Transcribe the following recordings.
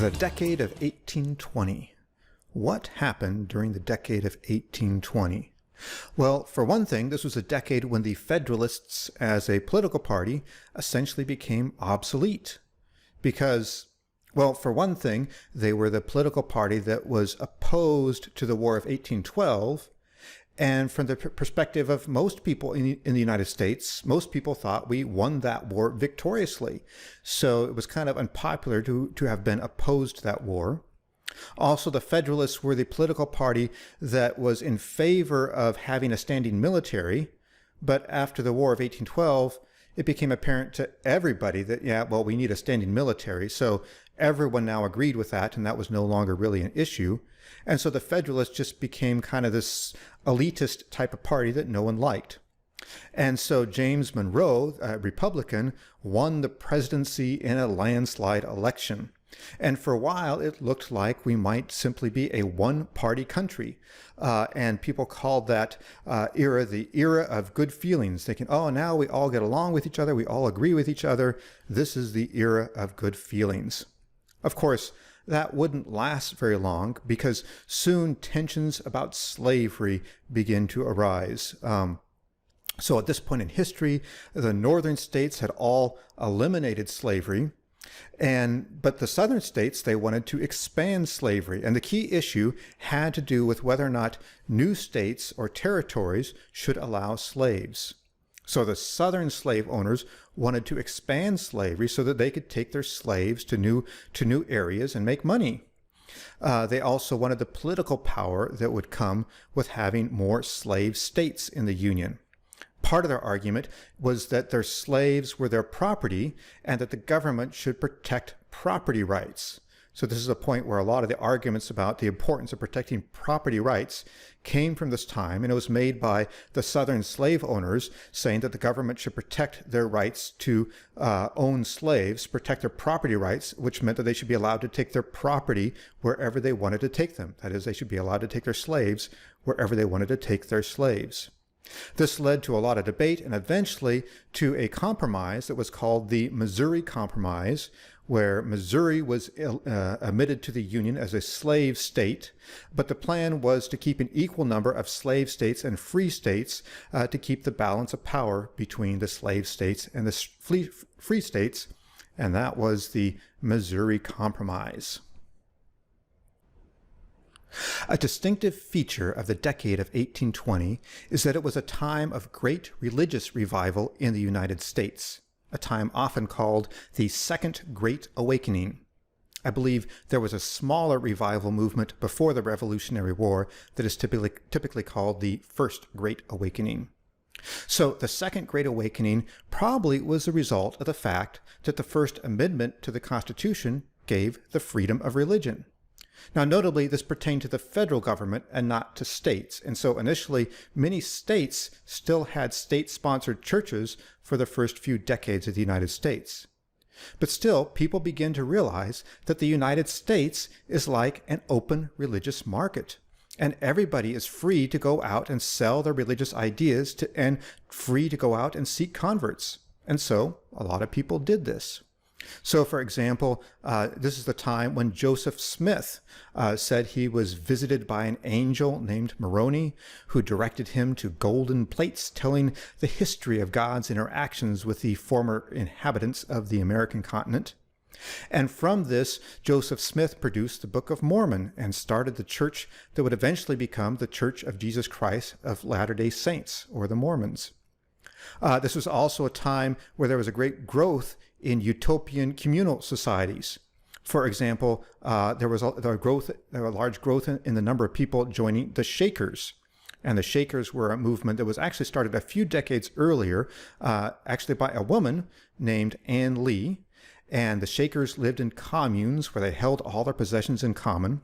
The decade of 1820. What happened during the decade of 1820? Well, for one thing, this was a decade when the Federalists as a political party essentially became obsolete. Because, well, for one thing, they were the political party that was opposed to the War of 1812. And from the perspective of most people in the United States, most people thought we won that war victoriously. So it was kind of unpopular to have been opposed to that war. Also, the Federalists were the political party that was in favor of having a standing military. But after the War of 1812, it became apparent to everybody that, yeah, well, we need a standing military. So everyone now agreed with that, and that was no longer really an issue. And so the Federalists just became kind of this elitist type of party that no one liked. And so James Monroe, a Republican, won the presidency in a landslide election. And for a while, it looked like we might simply be a one-party country. And people called that era the era of good feelings, thinking, oh, now we all get along with each other, we all agree with each other. This is the era of good feelings. Of course, that wouldn't last very long because soon tensions about slavery begin to arise. So at this point in history, the northern states had all eliminated slavery. But the southern states, they wanted to expand slavery. And the key issue had to do with whether or not new states or territories should allow slaves. So the southern slave owners wanted to expand slavery so that they could take their slaves to new areas and make money. They also wanted the political power that would come with having more slave states in the Union. Part of their argument was that their slaves were their property and that the government should protect property rights. So this is a point where a lot of the arguments about the importance of protecting property rights came from this time, and it was made by the southern slave owners saying that the government should protect their rights to own slaves, protect their property rights, which meant that they should be allowed to take their property wherever they wanted to take them. That is, they should be allowed to take their slaves wherever they wanted to take their slaves. This led to a lot of debate and eventually to a compromise that was called the Missouri Compromise, where Missouri was admitted to the Union as a slave state, but the plan was to keep an equal number of slave states and free states to keep the balance of power between the slave states and the free states, and that was the Missouri Compromise. A distinctive feature of the decade of 1820 is that it was a time of great religious revival in the United States, a time often called the Second Great Awakening. I believe there was a smaller revival movement before the Revolutionary War that is typically called the First Great Awakening. So the Second Great Awakening probably was the result of the fact that the First Amendment to the Constitution gave the freedom of religion. Now, notably, this pertained to the federal government and not to states. And so initially, many states still had state-sponsored churches for the first few decades of the United States. But still, people begin to realize that the United States is like an open religious market. And everybody is free to go out and sell their religious ideas and free to go out and seek converts. And so a lot of people did this. So, for example, this is the time when Joseph Smith said he was visited by an angel named Moroni, who directed him to golden plates telling the history of God's interactions with the former inhabitants of the American continent. And from this, Joseph Smith produced the Book of Mormon and started the church that would eventually become the Church of Jesus Christ of Latter-day Saints, or the Mormons. This was also a time where there was a great growth in utopian communal societies. For example, there was a large growth in the number of people joining the Shakers. And the Shakers were a movement that was actually started a few decades earlier, actually by a woman named Ann Lee. And the Shakers lived in communes where they held all their possessions in common.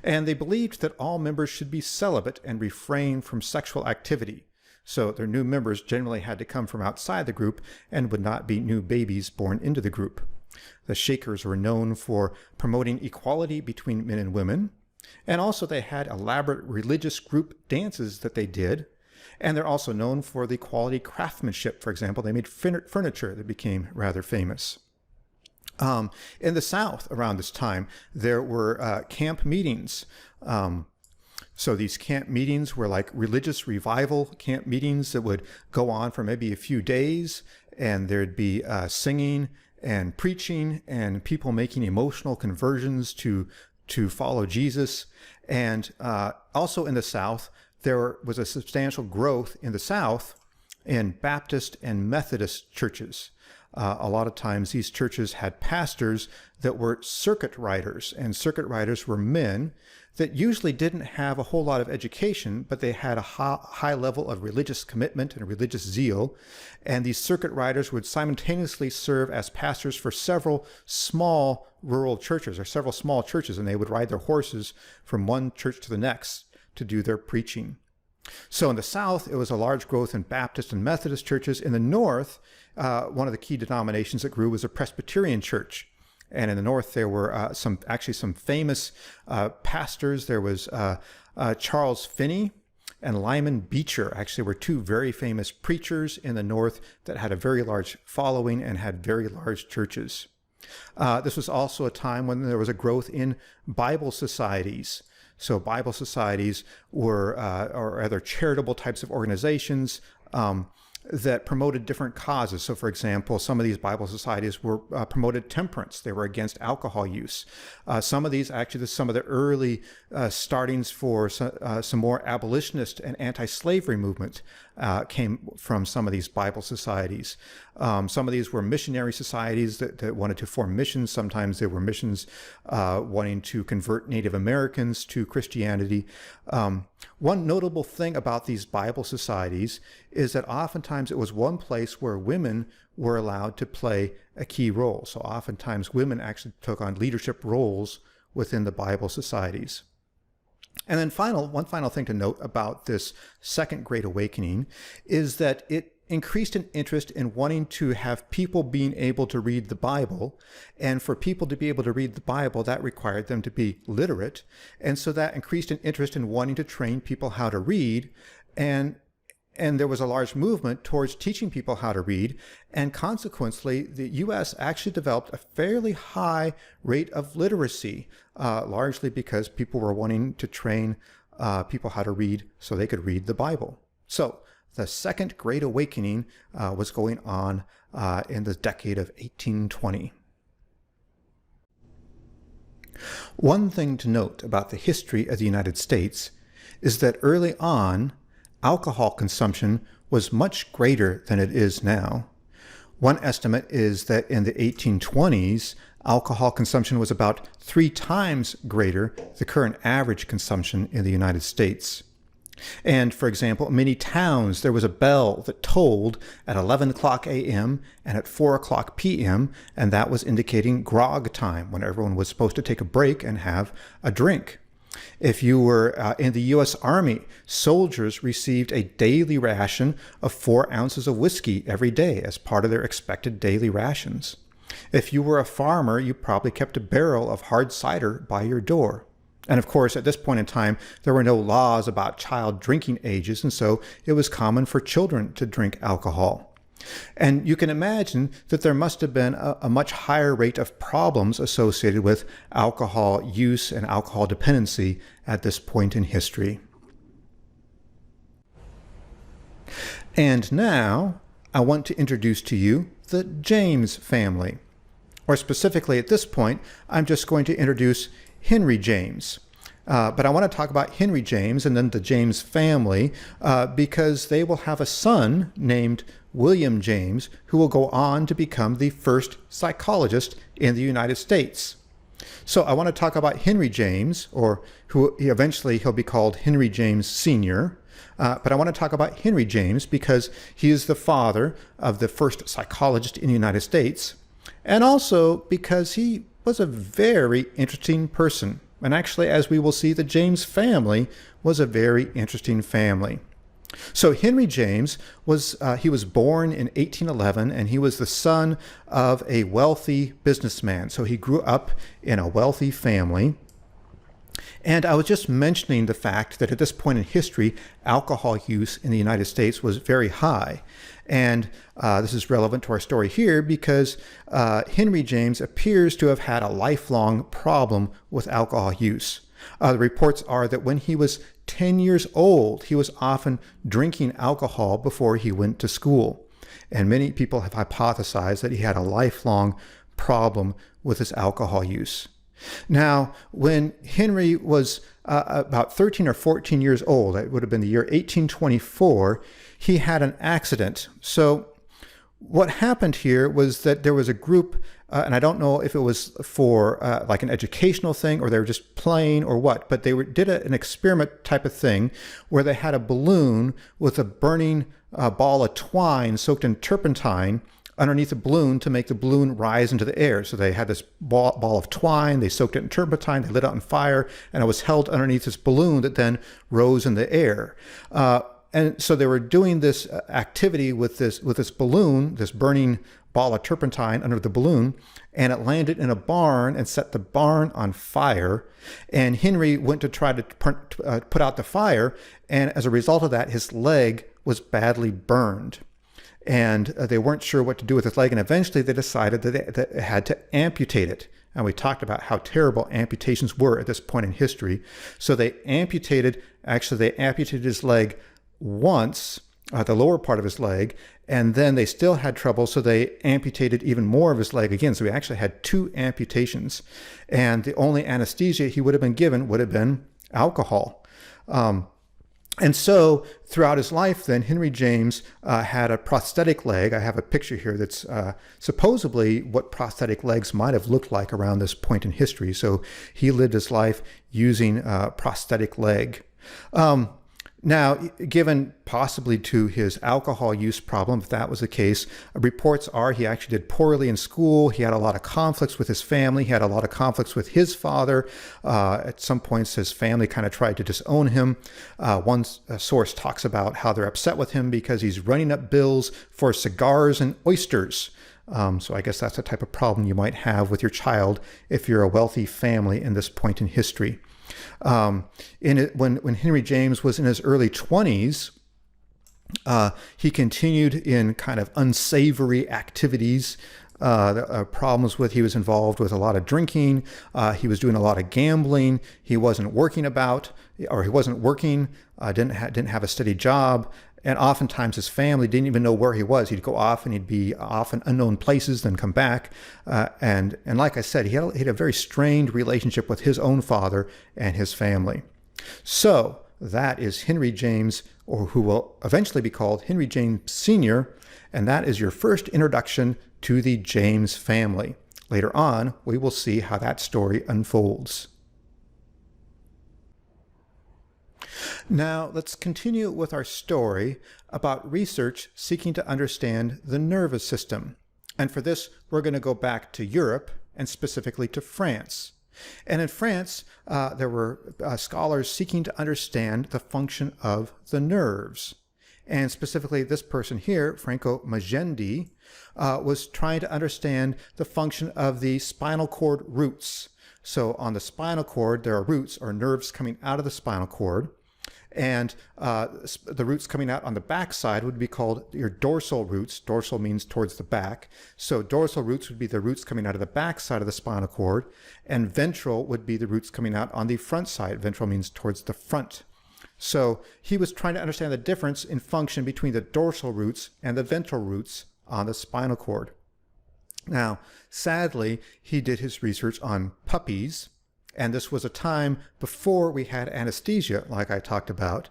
And they believed that all members should be celibate and refrain from sexual activity. So their new members generally had to come from outside the group and would not be new babies born into the group. The Shakers were known for promoting equality between men and women. And also they had elaborate religious group dances that they did. And they're also known for the quality craftsmanship. For example, they made furniture that became rather famous. In the South around this time, there were camp meetings. So these camp meetings were like religious revival camp meetings that would go on for maybe a few days, and there'd be singing and preaching and people making emotional conversions to follow Jesus. And also in the South, there was a substantial growth in the South in Baptist and Methodist churches. A lot of times these churches had pastors that were circuit riders, and circuit riders were men that usually didn't have a whole lot of education, but they had a high level of religious commitment and religious zeal. And these circuit riders would simultaneously serve as pastors for several small rural churches or several small churches, and they would ride their horses from one church to the next to do their preaching. So in the South, it was a large growth in Baptist and Methodist churches. In the North, one of the key denominations that grew was a Presbyterian church. And in the North, there were some famous pastors. There was Charles Finney and Lyman Beecher. Actually, were two very famous preachers in the North that had a very large following and had very large churches. This was also a time when there was a growth in Bible societies. So Bible societies were, or other charitable types of organizations that promoted different causes. So for example, some of these Bible societies were promoted temperance. They were against alcohol use. Some of these, actually, some of the early startings for some more abolitionist and anti-slavery movement came from some of these Bible societies. Some of these were missionary societies that wanted to form missions. Sometimes they were missions wanting to convert Native Americans to Christianity. One notable thing about these Bible societies is that oftentimes it was one place where women were allowed to play a key role. So oftentimes women actually took on leadership roles within the Bible societies. And then one final thing to note about this Second Great Awakening is that it increased an interest in wanting to have people being able to read the Bible. And for people to be able to read the Bible, that required them to be literate. And so that increased an interest in wanting to train people how to read. And there was a large movement towards teaching people how to read. And consequently, the U.S. actually developed a fairly high rate of literacy, largely because people were wanting to train people how to read so they could read the Bible. So the Second Great Awakening was going on in the decade of 1820. One thing to note about the history of the United States is that early on, alcohol consumption was much greater than it is now. One estimate is that in the 1820s, alcohol consumption was about 3 times greater than the current average consumption in the United States. And for example, in many towns, there was a bell that tolled at 11 o'clock a.m. and at 4 o'clock p.m., and that was indicating grog time, when everyone was supposed to take a break and have a drink. If you were in the U.S. Army, soldiers received a daily ration of 4 ounces of whiskey every day as part of their expected daily rations. If you were a farmer, you probably kept a barrel of hard cider by your door. And of course, at this point in time, there were no laws about child drinking ages, and so it was common for children to drink alcohol. And you can imagine that there must have been a much higher rate of problems associated with alcohol use and alcohol dependency at this point in history. And now, I want to introduce to you the James family. Or specifically at this point, I'm just going to introduce Henry James. But I want to talk about Henry James and then the James family because they will have a son named William James who will go on to become the first psychologist in the United States. So I want to talk about Henry James, or who eventually he'll be called Henry James Sr. But I want to talk about Henry James because he is the father of the first psychologist in the United States, and also because he was a very interesting person. And actually, as we will see, the James family was a very interesting family. So Henry James was born in 1811, and he was the son of a wealthy businessman. So he grew up in a wealthy family. And I was just mentioning the fact that at this point in history, alcohol use in the United States was very high. And this is relevant to our story here because Henry James appears to have had a lifelong problem with alcohol use. The reports are that when he was 10 years old, he was often drinking alcohol before he went to school. And many people have hypothesized that he had a lifelong problem with his alcohol use. Now, when Henry was about 13 or 14 years old, it would have been the year 1824, he had an accident. So what happened here was that there was a group, and I don't know if it was for like an educational thing or they were just playing or what, but they did an experiment type of thing where they had a balloon with a burning ball of twine soaked in turpentine underneath the balloon to make the balloon rise into the air. So they had this ball of twine, they soaked it in turpentine, they lit it on fire, and it was held underneath this balloon that then rose in the air. And so they were doing this activity with this balloon, this burning ball of turpentine under the balloon, and it landed in a barn and set the barn on fire. And Henry went to try to put out the fire, and as a result of that, his leg was badly burned. And they weren't sure what to do with his leg, and eventually they decided that they had to amputate it. And we talked about how terrible amputations were at this point in history. So they amputated his leg once, the lower part of his leg, and then they still had trouble, so they amputated even more of his leg again. So he actually had 2 amputations. And the only anesthesia he would have been given would have been alcohol. And so throughout his life, then, Henry James had a prosthetic leg. I have a picture here that's supposedly what prosthetic legs might have looked like around this point in history. So he lived his life using a prosthetic leg. Now, given possibly to his alcohol use problem, if that was the case, reports are he actually did poorly in school. He had a lot of conflicts with his family. He had a lot of conflicts with his father. At some points, his family kind of tried to disown him. One source talks about how they're upset with him because he's running up bills for cigars and oysters. So I guess that's the type of problem you might have with your child if you're a wealthy family in this point in history. When Henry James was in his early 20s, he continued in kind of unsavory activities. Problems with he was involved with a lot of drinking. He was doing a lot of gambling. He wasn't working, didn't have a steady job. And oftentimes his family didn't even know where he was. He'd go off and he'd be off in unknown places, then come back. And like I said, he had a very strained relationship with his own father and his family. So that is Henry James, or who will eventually be called Henry James Sr., and that is your first introduction to the James family. Later on, we will see how that story unfolds. Now, let's continue with our story about research seeking to understand the nervous system. And for this, we're going to go back to Europe, and specifically to France. And in France, there were scholars seeking to understand the function of the nerves. And specifically, this person here, Franco Magendie, was trying to understand the function of the spinal cord roots. So on the spinal cord, there are roots or nerves coming out of the spinal cord. And the roots coming out on the back side would be called your dorsal roots. Dorsal means towards the back. So dorsal roots would be the roots coming out of the back side of the spinal cord. And ventral would be the roots coming out on the front side. Ventral means towards the front. So he was trying to understand the difference in function between the dorsal roots and the ventral roots on the spinal cord. Now, sadly, he did his research on puppies. And this was a time before we had anesthesia, like I talked about.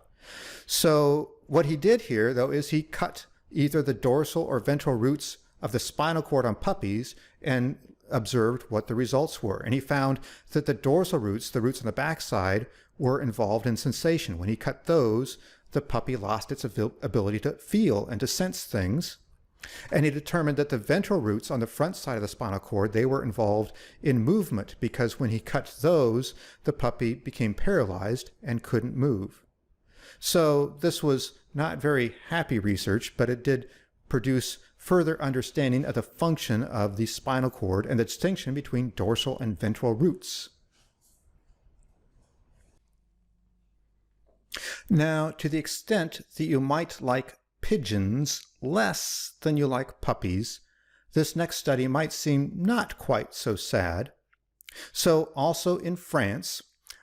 So what he did here, though, is he cut either the dorsal or ventral roots of the spinal cord on puppies and observed what the results were. And he found that the dorsal roots, the roots on the backside, were involved in sensation. When he cut those, the puppy lost its ability to feel and to sense things. And he determined that the ventral roots on the front side of the spinal cord, they were involved in movement, because when he cut those, the puppy became paralyzed and couldn't move. So this was not very happy research, but it did produce further understanding of the function of the spinal cord and the distinction between dorsal and ventral roots. Now, to the extent that you might like pigeons less than you like puppies, this next study might seem not quite so sad. So also in France,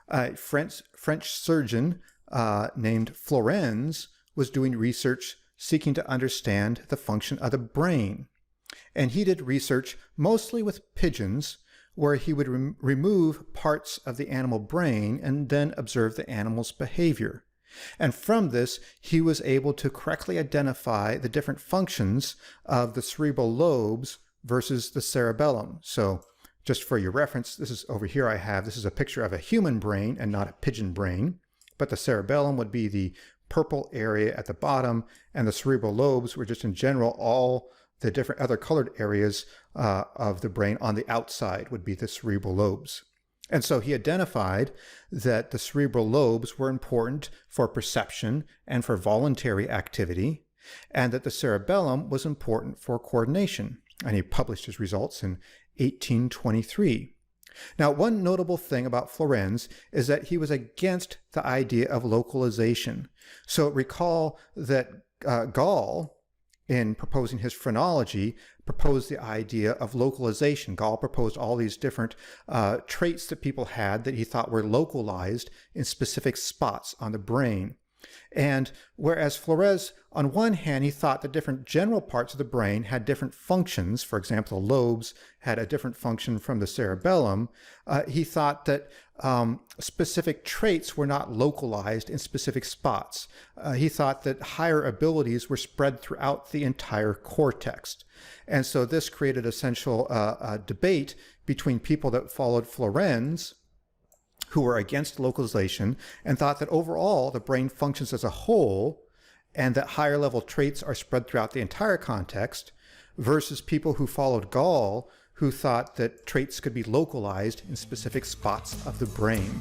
a French surgeon named Florenz was doing research seeking to understand the function of the brain. And he did research mostly with pigeons, where he would remove parts of the animal brain and then observe the animal's behavior. And from this, he was able to correctly identify the different functions of the cerebral lobes versus the cerebellum. So just for your reference, this is over here this is a picture of a human brain and not a pigeon brain. But the cerebellum would be the purple area at the bottom, and the cerebral lobes were just in general all the different other colored areas of the brain on the outside would be the cerebral lobes. And so he identified that the cerebral lobes were important for perception and for voluntary activity, and that the cerebellum was important for coordination. And he published his results in 1823. Now, one notable thing about Florenz is that he was against the idea of localization. So recall that Gall, in proposing his phrenology, proposed the idea of localization. Gall proposed all these different traits that people had that he thought were localized in specific spots on the brain. And whereas Florenz, on one hand, he thought that different general parts of the brain had different functions. For example, the lobes had a different function from the cerebellum. He thought that specific traits were not localized in specific spots. He thought that higher abilities were spread throughout the entire cortex. And so this created essential debate between people that followed Florenz, who were against localization and thought that overall the brain functions as a whole and that higher level traits are spread throughout the entire context, versus people who followed Gall, who thought that traits could be localized in specific spots of the brain.